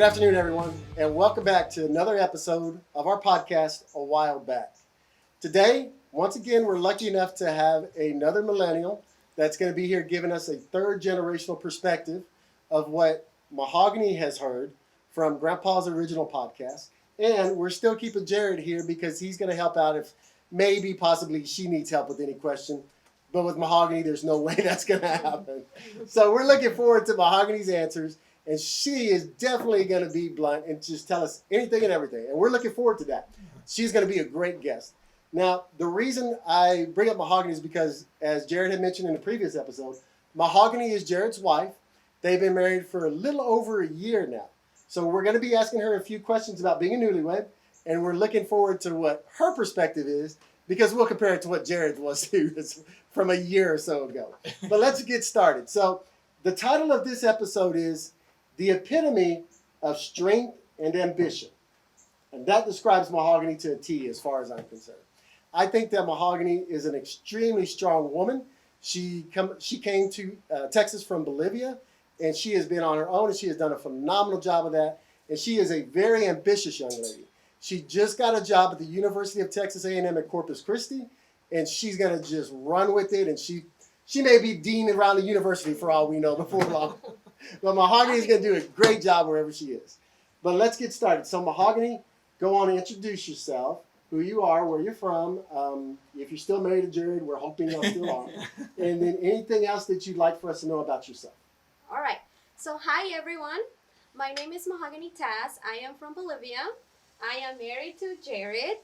afternoon, everyone, and welcome back to another episode of our podcast, A While Back. Today, once again, we're lucky enough to have another millennial that's going to be here giving us a third generational perspective of what Mahogany has heard from Grandpa's original podcast. And we're still keeping Jared here because he's going to help out if maybe, possibly, she needs help with any question. But with Mahogany, there's no way that's going to happen. So we're looking forward to Mahogany's answers. And she is definitely going to be blunt and just tell us anything and everything. And we're looking forward to that. She's going to be a great guest. Now, the reason I bring up Mahogany is because, as Jared had mentioned in the previous episode, Mahogany is Jared's wife. They've been married for a little over a year now. So we're going to be asking her a few questions about being a newlywed. And we're looking forward to what her perspective is, because we'll compare it to what Jared's was too, from a year or so ago. But let's get started. So the title of this episode is The Epitome of Strength and Ambition. And that describes Mahogany to a T as far as I'm concerned. I think that Mahogany is an extremely strong woman. She came to Texas from Bolivia, and she has been on her own, and she has done a phenomenal job of that. And she is a very ambitious young lady. She just got a job at the University of Texas A&M at Corpus Christi, and she's going to just run with it. And she may be dean around the university for all we know before long. But Mahogany is going to do a great job wherever she is. But let's get started. So Mahogany, go on and introduce yourself, who you are, where you're from. If you're still married to Jared, we're hoping you still are. And then anything else that you'd like for us to know about yourself. All right. So hi, everyone. My name is Mahogany Taz. I am from Bolivia. I am married to Jared.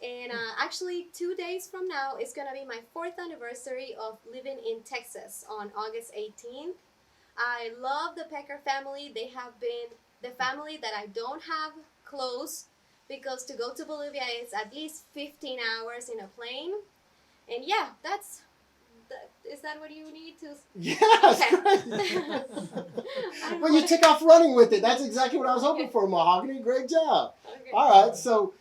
And actually, 2 days from now is going to be my 4th anniversary of living in Texas on August 18th. I love the Pecker family. They have been the family that I don't have close, because to go to Bolivia is at least 15 hours in a plane. And yeah, is that what you need to? Yes. Okay. Well, you took off running with it. That's exactly what I was hoping for, Mahogany. Great job. Okay. All right. So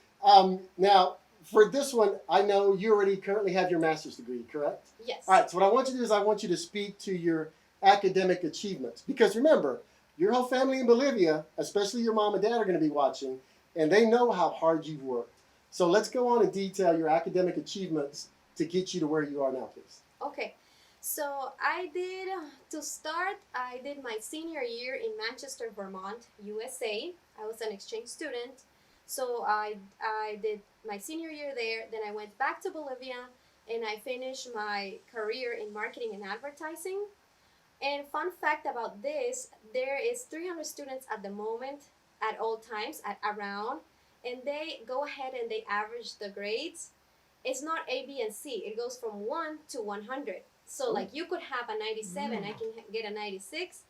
now for this one, I know you already currently have your master's degree, correct? Yes. All right. So what I want you to do is I want you to speak to your academic achievements, because remember, your whole family in Bolivia, especially your mom and dad, are going to be watching, and they know how hard you've worked. So let's go on and detail your academic achievements to get you to where you are now, please. Okay. So I did my senior year in Manchester, Vermont, USA. I was an exchange student. So I did my senior year there. Then I went back to Bolivia, and I finished my career in marketing and advertising. And fun fact about this, there is 300 students at the moment, at all times, around, and they go ahead and they average the grades. It's not A, B, and C. It goes from 1 to 100. So like you could have a 97, I can get a 96.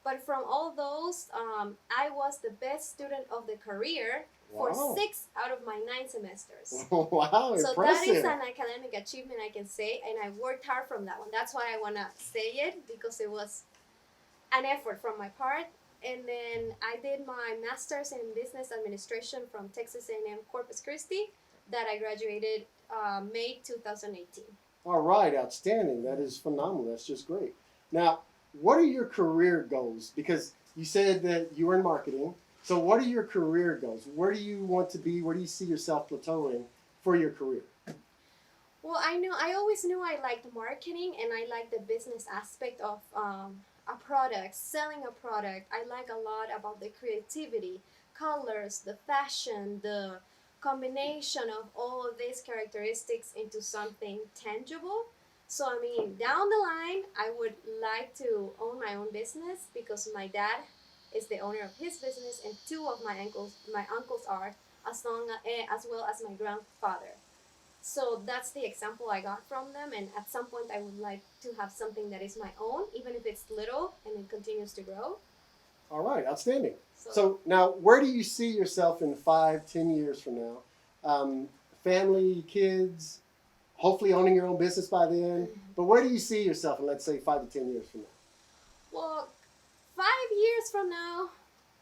But from all those, I was the best student of the career for 6 out of my 9 semesters. Wow, so impressive. That is an academic achievement, I can say, and I worked hard from that one. That's why I want to say it, because it was an effort from my part. And then I did my master's in business administration from Texas A&M Corpus Christi that I graduated May 2018. All right, outstanding. That is phenomenal. That's just great. Now, what are your career goals? Because you said that you were in marketing. So what are your career goals? Where do you want to be? Where do you see yourself plateauing for your career? Well, I always knew I liked marketing, and I liked the business aspect of a product, selling a product. I like a lot about the creativity, colors, the fashion, the combination of all of these characteristics into something tangible. So I mean, down the line, I would like to own my own business, because my dad is the owner of his business, and 2 of my uncles are, as well as my grandfather. So that's the example I got from them, and at some point I would like to have something that is my own, even if it's little and it continues to grow. All right, outstanding. So now, where do you see yourself in 5-10 years from now? Family, kids, hopefully owning your own business by then. But where do you see yourself in, let's say, 5 to 10 years from now? Well, 5 years from now,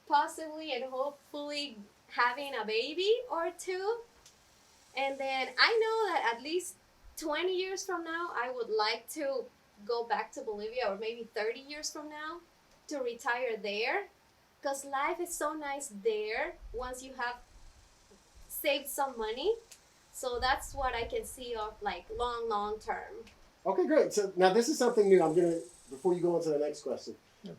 possibly and hopefully having a baby or 2. And then I know that at least 20 years from now, I would like to go back to Bolivia, or maybe 30 years from now, to retire there. because life is so nice there once you have saved some money. So that's what I can see of like long term. Okay, great. So now this is something new. I'm gonna before you go on to the next question,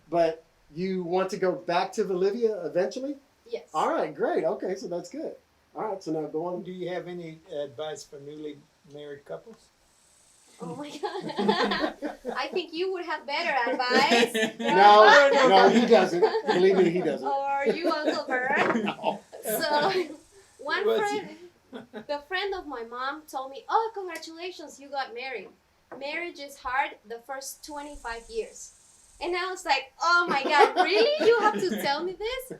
but you want to go back to Bolivia eventually? Yes. All right, great. Okay, so that's good. All right, so now go on. Do you have any advice for newly married couples? Oh my god. I think you would have better advice. No, he doesn't. Believe me, he doesn't. Or you, Uncle Bert. No. So the friend of my mom told me, "Oh, congratulations, you got married. Marriage is hard the first 25 years." And I was like, "Oh my god, really? You have to tell me this?"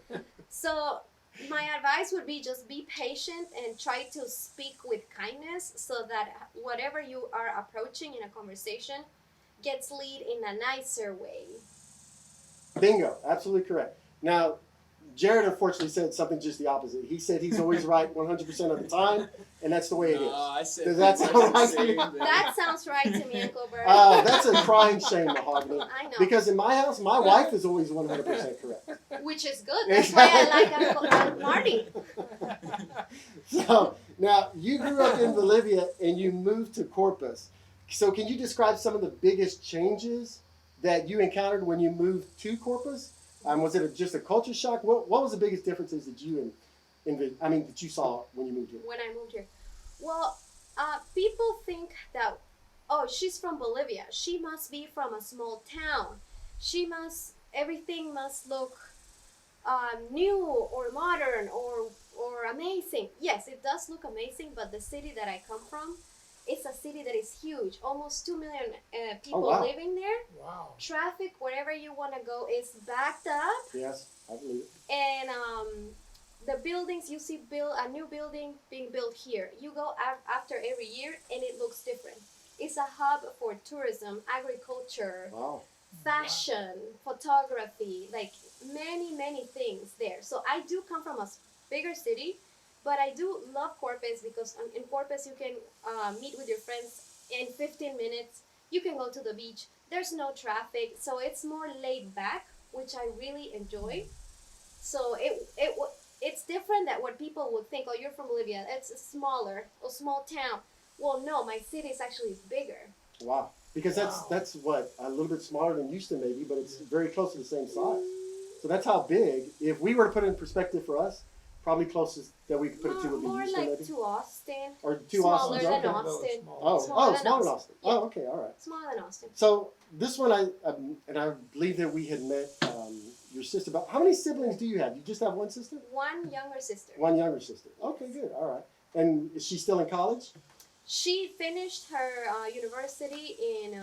So my advice would be just be patient and try to speak with kindness so that whatever you are approaching in a conversation gets lead in a nicer way. Bingo, absolutely correct. Now, Jared unfortunately said something just the opposite. He said he's always right 100% of the time, and that's the way it is. I said Does that sound right to you? That sounds right to me, Uncle Bert. That's a crying shame, Mahogany. I know. Because in my house, my wife is always 100% correct. Which is good. That's why I like Uncle Marty. So, now, you grew up in Bolivia and you moved to Corpus. So can you describe some of the biggest changes that you encountered when you moved to Corpus? Was it just a culture shock? What was the biggest differences that that you saw when you moved here? When I moved here. Well, people think that, oh, she's from Bolivia. She must be from a small town. Everything must look new or modern or amazing. Yes, it does look amazing, but the city that I come from, it's a city that is huge. Almost 2 million people living there. Wow. Traffic, wherever you want to go, is backed up. Yes, I believe it. And the buildings, you see a new building being built here. You go after every year and it looks different. It's a hub for tourism, agriculture, fashion, photography, like many things there. So I do come from a bigger city, but I do love Corpus because in Corpus you can meet with your friends in 15 minutes. You can go to the beach. There's no traffic, so it's more laid back, which I really enjoy. So it's different than what people would think. Oh, you're from Bolivia. It's a small town. Well, no, my city is actually bigger. Wow. Because that's what, a little bit smaller than Houston maybe, but it's very close to the same size. So that's how big. If we were to put it in perspective for us, probably closest that we could put it to would be more Houston like maybe. to Austin. Or to Smaller Austin. than Okay. Austin. Smaller than Austin. Yeah. Oh, okay, all right. Smaller than Austin. So this one, I believe that we had met your sister. But how many siblings do you have? You just have one sister? One younger sister. One younger sister. Okay, good. All right. And is she still in college? She finished her university in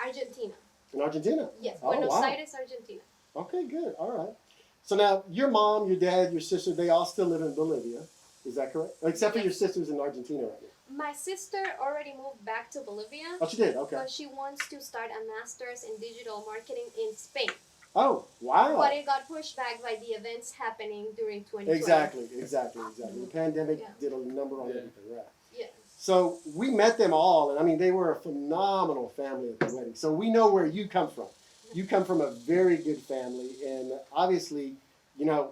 Argentina. In Argentina? Yes, Oh, Buenos wow. Aires, Argentina. Okay, good. All right. So now, your mom, your dad, your sister, they all still live in Bolivia. Is that correct? Except for your sister's in Argentina right now. My sister already moved back to Bolivia. Oh, she did? Okay. But she wants to start a master's in digital marketing in Spain. Oh, wow. But it got pushed back by the events happening during 2020. Exactly. The pandemic did a number on everything, right? Yes. So we met them all, and I mean, they were a phenomenal family at the wedding. So we know where you come from. You come from a very good family, and obviously, you know,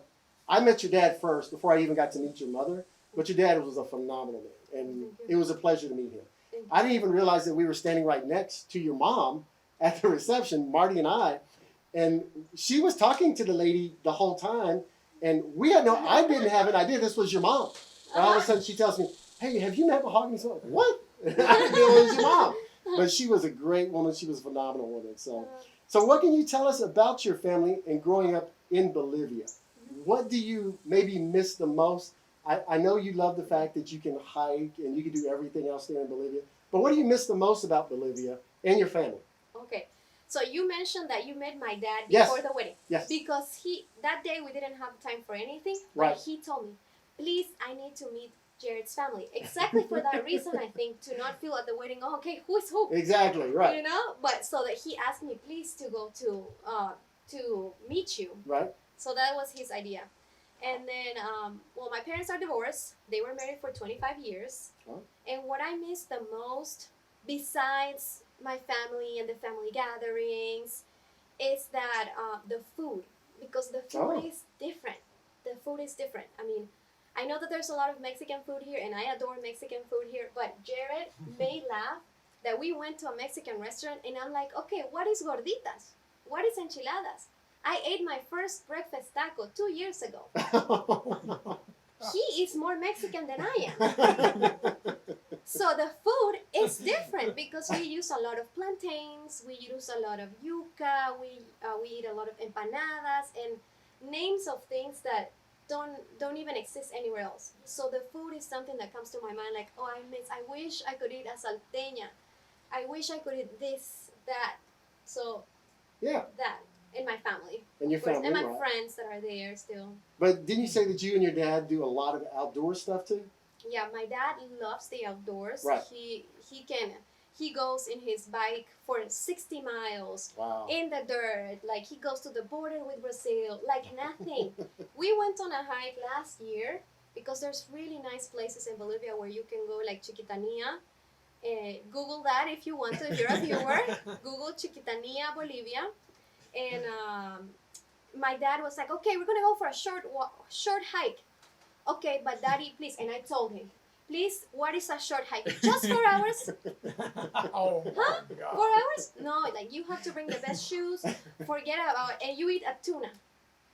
I met your dad first before I even got to meet your mother, but your dad was a phenomenal man, and it was a pleasure to meet him. I didn't even realize that we were standing right next to your mom at the reception, Marty and I, and she was talking to the lady the whole time, and I didn't have an idea this was your mom. And all of a sudden she tells me, "Hey, have you met Mahogany?" So, what? I didn't know it was your mom. But she was a great woman. She was a phenomenal woman. So what can you tell us about your family and growing up in Bolivia? What do you maybe miss the most? I know you love the fact that you can hike and you can do everything else there in Bolivia. But what do you miss the most about Bolivia and your family? Okay. So you mentioned that you met my dad Yes. before the wedding. Yes. Because that day we didn't have time for anything. Right. But he told me, please, I need to meet Jared's family. Exactly for that reason, I think, to not feel at the wedding, oh, okay, who is who? Exactly, right. You know? But so that he asked me, please, to go to meet you. Right. So that was his idea. And then, my parents are divorced. They were married for 25 years. Oh. And what I miss the most, besides my family and the family gatherings, is that the food. because the food is different. The food is different. I mean, I know that there's a lot of Mexican food here, and I adore Mexican food here, but Jared may laugh that we went to a Mexican restaurant, and I'm like, okay, what is gorditas? What is enchiladas? I ate my first breakfast taco 2 years ago. He is more Mexican than I am. So the food is different because we use a lot of plantains, we use a lot of yuca, we eat a lot of empanadas and names of things that don't even exist anywhere else. So the food is something that comes to my mind, like, oh, I wish I could eat a salteña. I wish I could eat this, that. So yeah, that in my family. And your family, and my right. friends that are there still. But didn't you say that you and your dad do a lot of outdoor stuff too? Yeah, my dad loves the outdoors. Right. He goes in his bike for 60 miles Wow. in the dirt. Like, he goes to the border with Brazil, like nothing. We went on a hike last year because there's really nice places in Bolivia where you can go, like Chiquitania. Google that if you want to, if you're a viewer. Google Chiquitania, Bolivia. And my dad was like, okay, we're going to go for a short hike. Okay, but daddy, please. And I told him, please, what is a short hike? Just 4 hours? Oh, Huh? my God. 4 hours? No, like, you have to bring the best shoes. Forget about it. And you eat a tuna.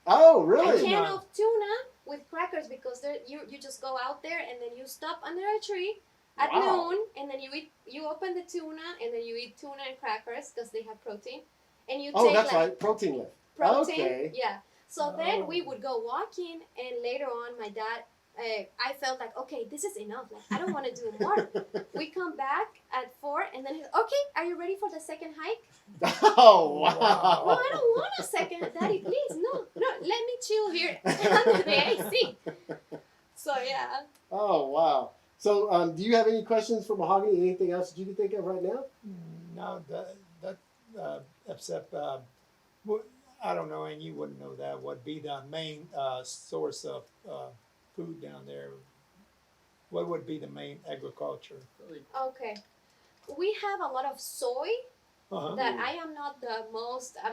Oh, A really? can of tuna with crackers, because you just go out there and then you stop under a tree at Wow. noon, and then you open the tuna and then you eat tuna and crackers because they have protein. And you Oh, take that's like right. Protein lift. protein. Okay. Yeah. So Oh. then we would go walking, and later on, my dad, I felt like, okay, this is enough. Like, I don't want to do more. We come back at 4, and then he's, okay, are you ready for the second hike? Oh, No, wow. I don't want a second, daddy, please. No, let me chill here under the AC. So yeah. Oh, wow. So, do you have any questions for Mahogany? Anything else that you can think of right now? No, except, I don't know, and you wouldn't know that, would be the main source of food down there. What would be the main agriculture? Okay. We have a lot of soy Uh-huh. that I am not the most. I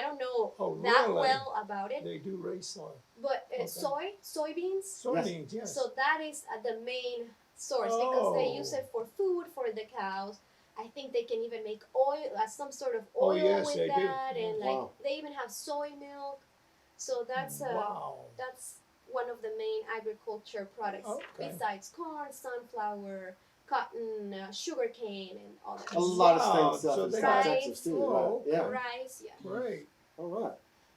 don't know Oh, that really? well about it. They do raise soy. But Okay. soybeans. Soybeans, yes. So that is the main source because they Oh. use it for food for the cows. I think they can even make oil, some sort of Oh, oil yes, with they do. that, and like Wow. they even have soy milk. So that's Wow. that's one of the main agriculture products Okay. besides corn, sunflower, cotton, sugar cane, and all that. A lot Wow, of stuff so in they South got- Texas too. Oh, Right? okay. Yeah. Rice, yeah. Great. All right.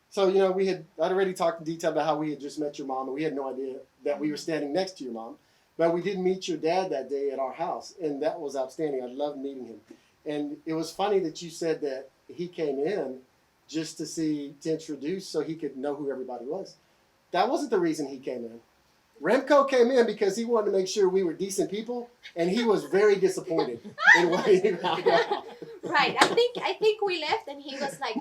So, I'd already talked in detail about how we had just met your mom, and we had no idea that we were standing next to your mom. But we did meet your dad that day at our house, and that was outstanding. I loved meeting him. And it was funny that you said that he came in just to introduce so he could know who everybody was. That wasn't the reason he came in. Remco came in because he wanted to make sure we were decent people, and he was very disappointed in what he found out. Right. I think we left, and he was like,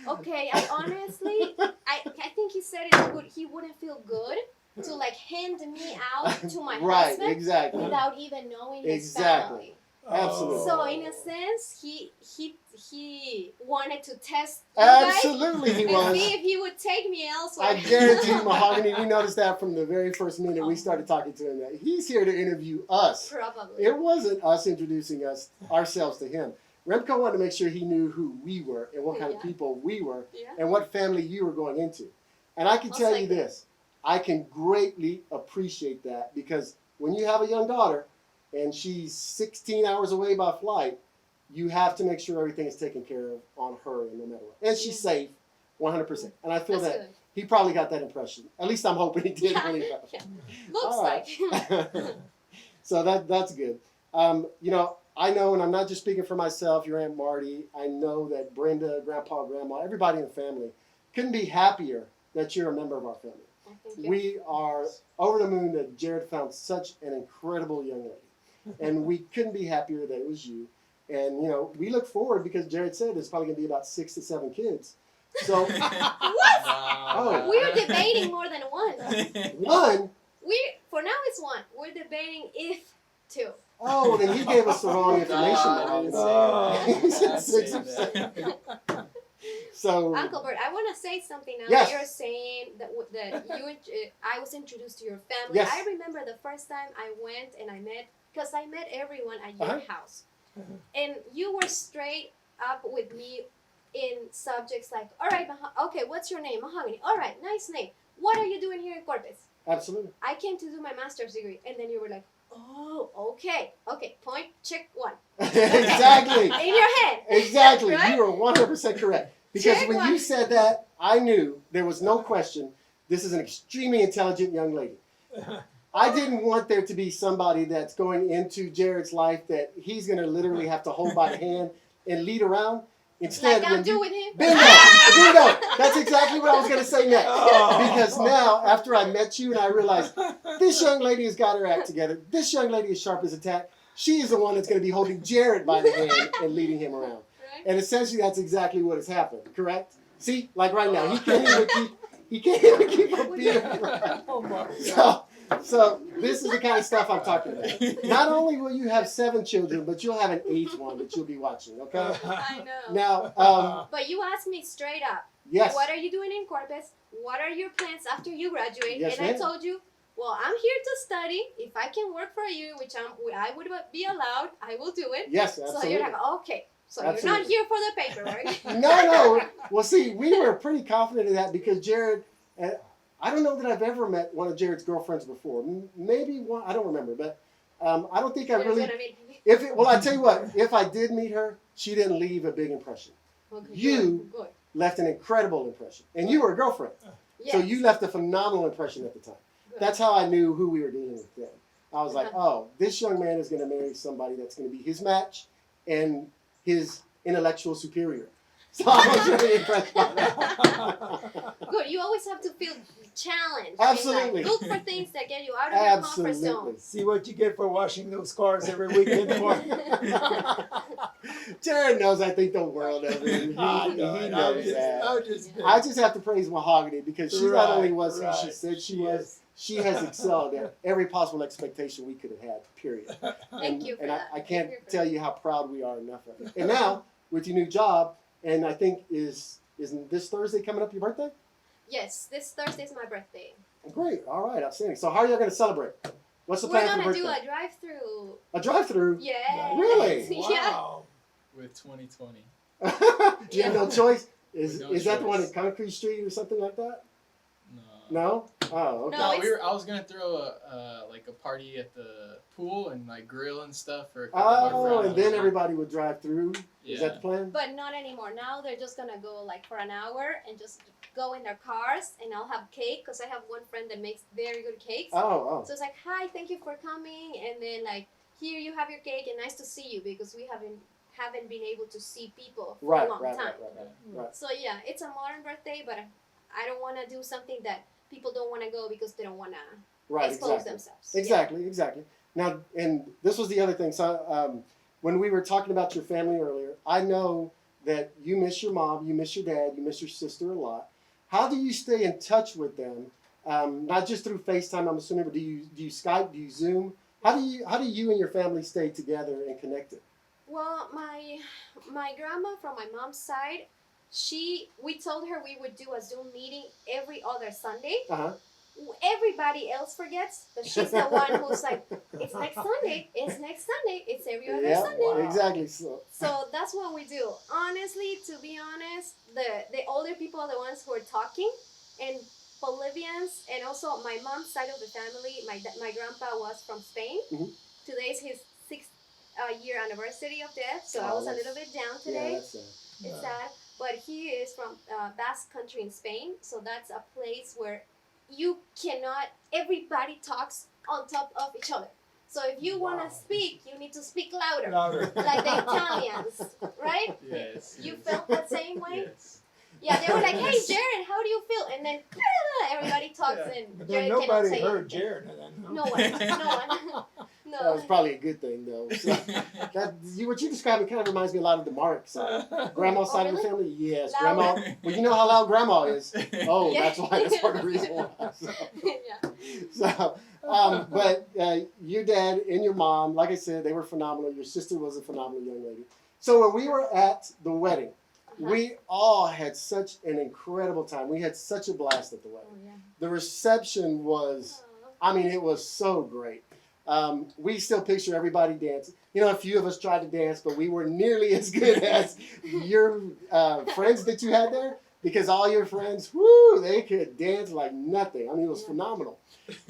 okay. I honestly, I think he said he wouldn't feel good to like hand me out to my Right, husband exactly. without even knowing his Exactly. family. Absolutely. So in a sense, he wanted to test you guys Absolutely he and was. see if he would take me elsewhere. I guarantee you, Mahogany, we noticed that from the very first minute we started talking to him, that he's here to interview us. Probably. It wasn't us introducing ourselves to him. Remco wanted to make sure he knew who we were and what kind of Yeah. people we were Yeah. and what family you were going into. And I can Most tell you likely. this, I can greatly appreciate that, because when you have a young daughter and she's 16 hours away by flight, you have to make sure everything is taken care of on her and no matter what. And she's safe, 100%. And I feel That's that good. he probably got that impression. At least I'm hoping he did. Yeah. when he got- Yeah. Looks All right. like. So that's good. I know, and I'm not just speaking for myself, your Aunt Marty, I know that Brenda, Grandpa, Grandma, everybody in the family couldn't be happier that you're a member of our family. I think We are over the moon that Jared found such an incredible young lady. And we couldn't be happier that it was you. And, we look forward, because Jared said there's probably going to be about 6 to 7 kids. So, What? Oh. We're debating more than one. one, For now it's one. We're debating if two. oh, then he gave us the wrong information. No, I didn't say that. He said I 6 or didn't say 7. So, Uncle Bert, I want to say something now Yes. that you're saying that I was introduced to your family. Yes. I remember the first time I went and I met everyone at your house. And you were straight up with me in subjects like, all right, okay, what's your name? Mahogany. All right, nice name. What are you doing here in Corpus? absolutely. I came to do my master's degree. And then you were like, oh, okay. Okay, point, check one. Exactly. In your head. Exactly. Right? You were 100% correct. Because Check when one. you said that, I knew there was no question this is an extremely intelligent young lady. I didn't want there to be somebody that's going into Jared's life that he's going to literally have to hold by the hand and lead around. Instead, Like I'm doing him. bingo, bingo. That's exactly what I was going to say next. Because now, after I met you and I realized this young lady has got her act together, this young lady is sharp as a tack. She is the one that's going to be holding Jared by the hand and leading him around. Right? And essentially, that's exactly what has happened. Correct? See, like right now, he can't even keep a beer. Oh my So this is the kind of stuff I'm talking about. Not only will you have 7 children, but you'll have an 8th one that you'll be watching. Okay? I know. Now, But you asked me straight up, yes. what are you doing in Corpus? What are your plans after you graduate? Yes, and I ma'am. told you, well, I'm here to study. If I can work for you, which I would be allowed, I will do it. Yes, So absolutely. you're like, okay. So you're Absolutely. not here for the paperwork. No. Well, see, we were pretty confident of that because Jared, I don't know that I've ever met one of Jared's girlfriends before. Maybe one, I don't remember, but I don't think I You're really. gonna meet me. Well, I tell you what, if I did meet her, she didn't leave a big impression. Okay, You good. left an incredible impression, and you were a girlfriend, Yes. so you left a phenomenal impression at the time. Good. That's how I knew who we were dealing with then. I was like, oh, this young man is going to marry somebody that's going to be his match and his intellectual superior. So I was really impressed by that. Good. You always have to feel challenged. Absolutely. And, like, look for things that get you out of your comfort Absolutely. zone. See what you get for washing those cars every weekend. Jared knows I think the world of him. He knows that. I just have to praise Mahogany because she not only was who she said she was, she has excelled at every possible expectation we could have had, period. Thank you for and that. I can't tell you how proud we are enough of it. And now, with your new job, and I think isn't this Thursday coming up your birthday? Yes, this Thursday is my birthday. Great. All right. Outstanding. So how are you going to celebrate? What's the We're plan for gonna birthday? do a drive-through. A drive-through? Yeah. Really? Yeah. Wow. With 2020. You have no choice? Is No that the one choice. at Concrete Street or something like that? No. No? Oh, okay. No, it's- I was gonna throw a party at the pool and like grill and stuff for a couple of Oh, our friends. and then everybody would drive through. Yeah. Is that the plan? But not anymore. Now they're just gonna go like for an hour and just go in their cars, and I'll have cake because I have one friend that makes very good cakes. Oh. So it's like, hi, thank you for coming, and then like, here you have your cake, and nice to see you because we haven't been able to see people for Right, a long right, time. right. So yeah, it's a modern birthday, but I don't want to do something that people don't want to go because they don't want to Right, expose exactly. themselves. Exactly. Now, and this was the other thing. So, when we were talking about your family earlier, I know that you miss your mom, you miss your dad, you miss your sister a lot. How do you stay in touch with them? Not just through FaceTime, I'm assuming, but do you Skype? Do you Zoom? How do you and your family stay together and connected? Well, my grandma from my mom's side, we told her we would do a Zoom meeting every other Sunday. Uh-huh. Everybody else forgets, but she's the one who's like, it's next Sunday, it's every other Yeah, Sunday. Wow. exactly. So, That's what we do. Honestly, to be honest, the older people are the ones who are talking, and Bolivians, and also my mom's side of the family, my grandpa was from Spain. Mhm. Today's his 6th year anniversary of death, so I Oh, was a that's- little bit down yeah, today. that's It's sad, but he is from Basque Country in Spain, so that's a place where everybody talks on top of each other. So if you want Wow. to speak, you need to speak louder, Louder. like the Italians, right? Yes. You yes. felt that same way? Yes. Yeah, they were like, hey, Jared, how do you feel? And then everybody talks and But Jared then cannot nobody say heard anything. Jared. Then, No one. that was probably a good thing, though. So, what you described kind of reminds me a lot of the Marks. Grandma's side of the really? family, yes. Loud. Grandma, well, you know how loud Grandma is. Oh, Yeah. that's why. That's part of the reason why. So, but your dad and your mom, like I said, they were phenomenal. Your sister was a phenomenal young lady. So when we were at the wedding, We all had such an incredible time. We had such a blast at the Oh, wedding. yeah. The reception was, Aw. I mean, it was so great. We still picture everybody dancing. You know, a few of us tried to dance, but we were nearly as good as your friends that you had there, because all your friends, whoo, they could dance like nothing. I mean, it was Yeah. phenomenal.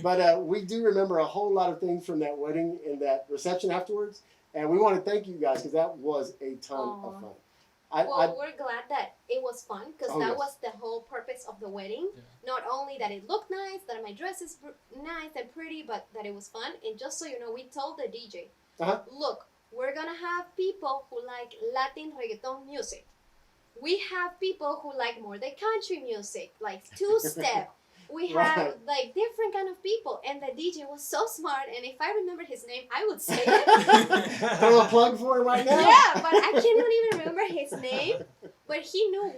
But we do remember a whole lot of things from that wedding and that reception afterwards, and we want to thank you guys because that was a ton Aw. of fun. Well, we're glad that it was fun because Oh, that yes. was the whole purpose of the wedding. Yeah. Not only that it looked nice, that my dress is nice and pretty, but that it was fun. And just so you know, we told the DJ, Uh-huh. look, we're gonna have people who like Latin reggaeton music. We have people who like more the country music, like two-step. We have Right. like different kind of people, and the DJ was so smart. And if I remember his name, I would say it. Throw a plug for him right now. Yeah, but I can't even remember his name. But he knew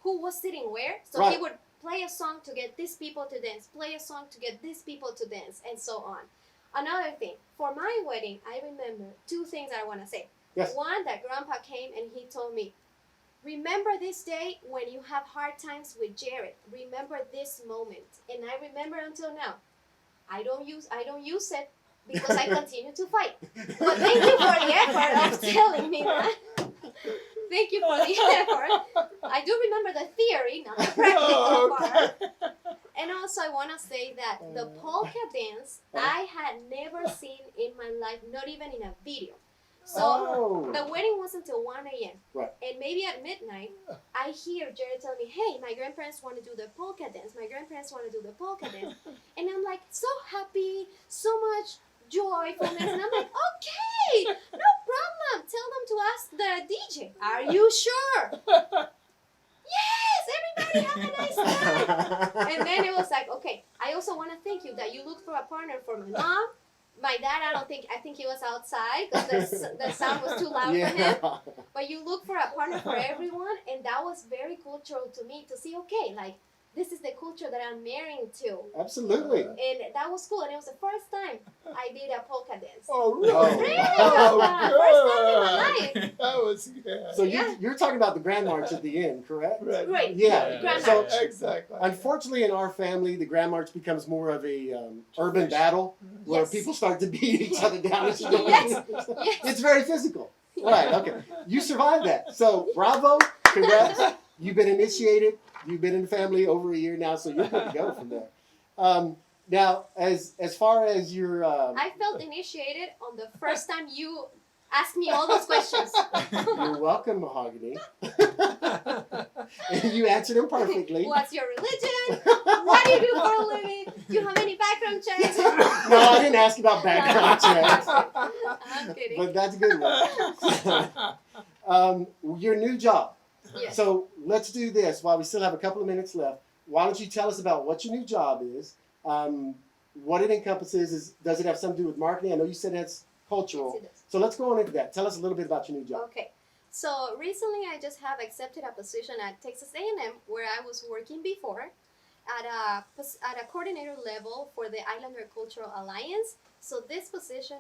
who was sitting where, so Right. he would play a song to get these people to dance, play a song to get these people to dance, and so on. Another thing, for my wedding, I remember two things I want to say. Yes. One, that Grandpa came and he told me, remember this day when you have hard times with Jared. Remember this moment. And I remember until now. I don't use it because I continue to fight. But thank you for the effort of telling me that. Thank you for the effort. I do remember the theory, not the practical part. And also I want to say that the polka dance I had never seen in my life, not even in a video. So Oh. the wedding was until 1 a.m. Right. And maybe at midnight, I hear Jared tell me, hey, my grandparents want to do the polka dance. My grandparents want to do the polka dance. And I'm like, so happy, so much joyfulness. And I'm like, okay, no problem. Tell them to ask the DJ, are you sure? Yes, everybody have a nice time. And then it was like, okay, I also want to thank you that you looked for a partner for my mom. My dad, I think he was outside because the sound was too loud for him. But you look for a partner for everyone, and that was very cultural to me to see, okay, like, this is the culture that I'm marrying to. Absolutely. And that was cool, and it was the first time I did a polka dance. Oh, really? Oh. Really? Oh, First time in my life. That was good. So Yeah. you're talking about the Grand March at the end, correct? Right. Yeah. Grand So March. Exactly. unfortunately, in our family, the Grand March becomes more of a urban battle where Yes. people start to beat each other down. As you go. Yes. Yes. It's very physical. Right. Okay. You survived that. So bravo. Congrats. You've been initiated. You've been in the family over a year now, so you're good to go from there. Now, as far as your I felt initiated on the first time you asked me all those questions. you're welcome, Mahogany. And you answered them perfectly. What's your religion? What do you do for a living? Do you have any background checks? No, I didn't ask about background checks, I'm kidding. but that's a good one. Your new job. Yes. So let's do this while we still have a couple of minutes left. Why don't you tell us about what your new job is, what it encompasses? Does it have something to do with marketing? I know you said it's cultural. Yes, it does. So let's go on into that. Tell us a little bit about your new job. Okay. So recently I just have accepted a position at Texas A&M where I was working before at a coordinator level for the Islander Cultural Alliance. So this position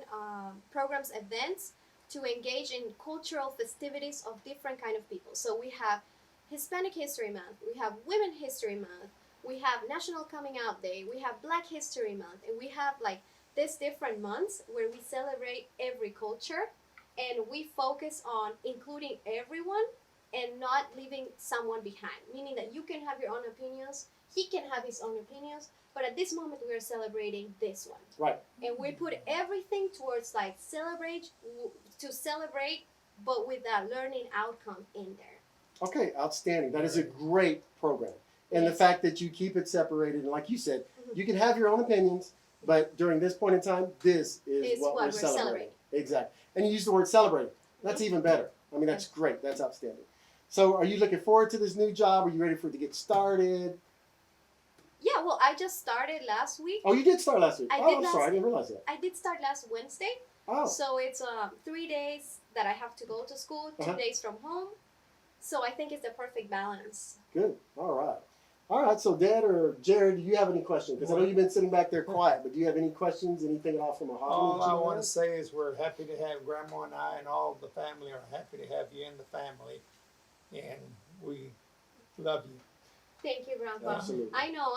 programs events to engage in cultural festivities of different kind of people. So we have Hispanic History Month, we have Women History Month, we have National Coming Out Day, we have Black History Month, and we have like these different months where we celebrate every culture and we focus on including everyone and not leaving someone behind. Meaning that you can have your own opinions, he can have his own opinions, but at this moment we are celebrating this one. Right. And we put everything towards like celebrate, but with that learning outcome in there. Okay, outstanding. That is a great program. And the Yes. fact that you keep it separated, and like you said, Mhm. you can have your own opinions, but during this point in time, this is Is what what we're we're celebrating. celebrating. Exactly. And you use the word celebrating. That's even better. I mean, that's great. That's outstanding. So are you looking forward to this new job? Are you ready for it to get started? Yeah, well, I just started last week. Oh, you did start last week. I Oh, did I'm last- sorry. I didn't realize that. I did start last Wednesday. Oh, So it's 3 days that I have to go to school, 2 Uh-huh. days from home. So I think it's the perfect balance. good. All right. All right. So, Dad or Jared, do you have any questions? Because I know you've been sitting back there quiet, but do you have any questions? Anything at all from Mahogany? All that you I want to ask? say is we're happy to have Grandma and I and all the family are happy to have you in the family. And we love you. Thank you, Grandpa. Absolutely. I know.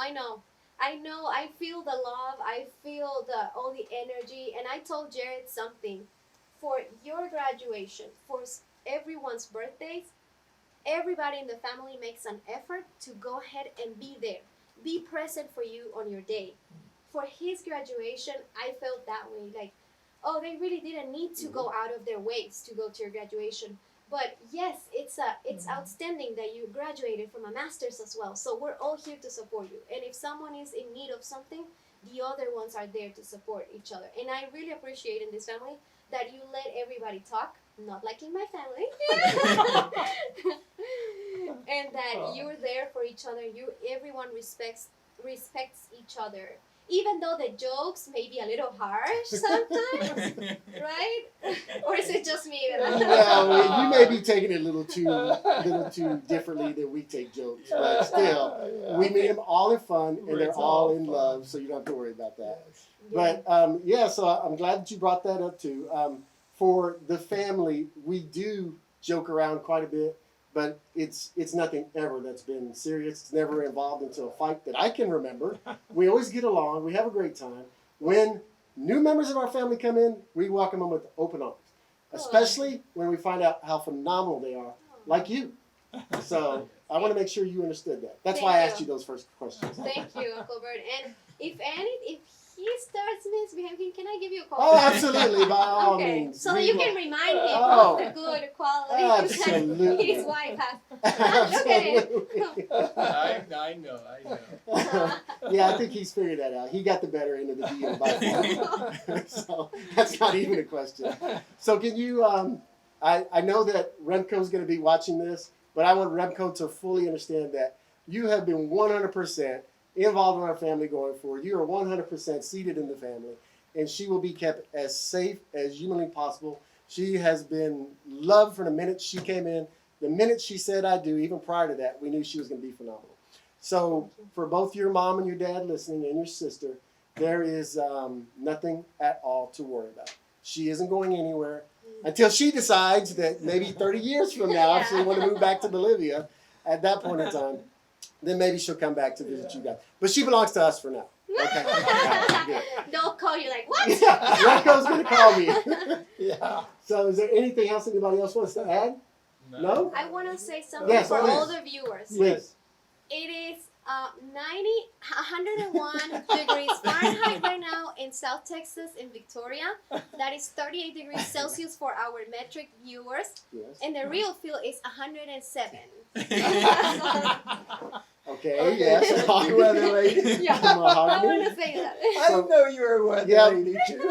I feel the love. I feel all the energy. And I told Jared something. For your graduation, for everyone's birthdays, everybody in the family makes an effort to go ahead and be there. Be present for you on your day. For his graduation, I felt that way. Like, oh, they really didn't need to go out of their ways to go to your graduation. But yes, it's outstanding that you graduated from a master's as well. So we're all here to support you. And if someone is in need of something, the other ones are there to support each other. And I really appreciate in this family that you let everybody talk, not like in my family. And that you're there for each other. Everyone respects each other. Even though the jokes may be a little harsh sometimes, right? Or is it just me? Well, you may be taking it a little too differently than we take jokes, but still, we mean them all in fun and they're all in love, so you don't have to worry about that. But so I'm glad that you brought that up too. For the family, we do joke around quite a bit, but it's nothing ever that's been serious. It's never involved into a fight that I can remember. We always get along. We have a great time. When new members of our family come in, we welcome them with open arms, especially when we find out how phenomenal they are, like you. So I want to make sure you understood that. That's why I asked you those first questions. Thank you, Uncle Bert. And if he starts misbehaving, can I give you a call? Oh, absolutely, by all Okay, means. so We you will- can remind him Oh. of the good qualities Absolutely. that his wife has. Look at him. I know. Yeah, I think he's figured that out. He got the better end of the deal by far. So that's not even a question. So can you, I know that Remco's going to be watching this, but I want Remco to fully understand that you have been 100% involved in our family going forward. You are 100% seated in the family, and she will be kept as safe as humanly possible. She has been loved from the minute she came in. The minute she said I do, even prior to that, we knew she was going to be phenomenal. So for both your mom and your dad listening and your sister, there is nothing at all to worry about. She isn't going anywhere until she decides that maybe 30 years from now, if she want to move back to Bolivia, at that point in time, then maybe she'll come back to visit you guys. But she belongs to us for now. Okay. All right, good. They'll call you like, what? Remco's going to call me. Yeah. So is there anything else anybody else wants to add? No? I want to say something Yes, for please. all the viewers. Please. It is 101 degrees Fahrenheit right now in South Texas in Victoria. That is 38 degrees Celsius for our metric viewers. Yes. And the real feel is 107. Okay, yes. Weather lady. Yeah, I Mahogany. want to say that. I didn't know you were a weather Yeah. lady too.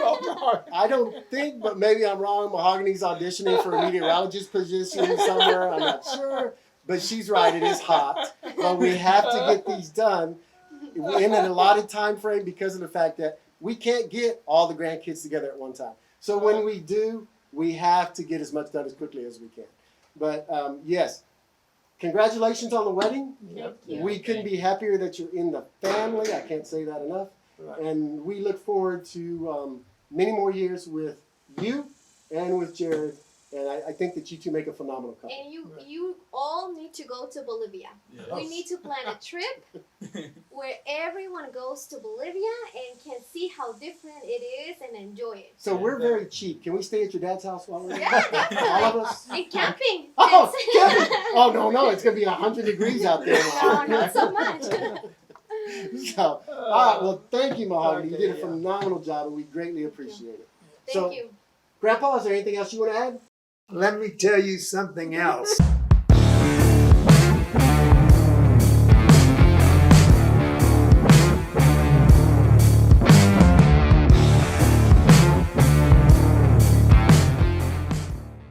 I don't think, but maybe I'm wrong. Mahogany's auditioning for a meteorologist position somewhere. I'm not sure. But she's right. It is hot. But we have to get these done in an allotted time frame because of the fact that we can't get all the grandkids together at one time. So when we do, we have to get as much done as quickly as we can. But yes, congratulations on the wedding. Yep. Thank you. We couldn't be happier that you're in the family. I can't say that enough. Right. And we look forward to many more years with you and with Jared. And I think that you two make a phenomenal couple. And you all need to go to Bolivia. Yes. We need to plan a trip where everyone goes to Bolivia and can see how different it is and enjoy it. So we're very cheap. Can we stay at your dad's house while we're there? Yeah, definitely. All of us? And camping. Oh, Kevin. Oh, no. It's going to be 100 degrees out there. No, not so much. So, all right. Well, thank you, Mahogany. You Okay, did a yeah. phenomenal job, and we greatly appreciate it. Thank So- you. Grandpa, is there anything else you want to add? Let me tell you something else.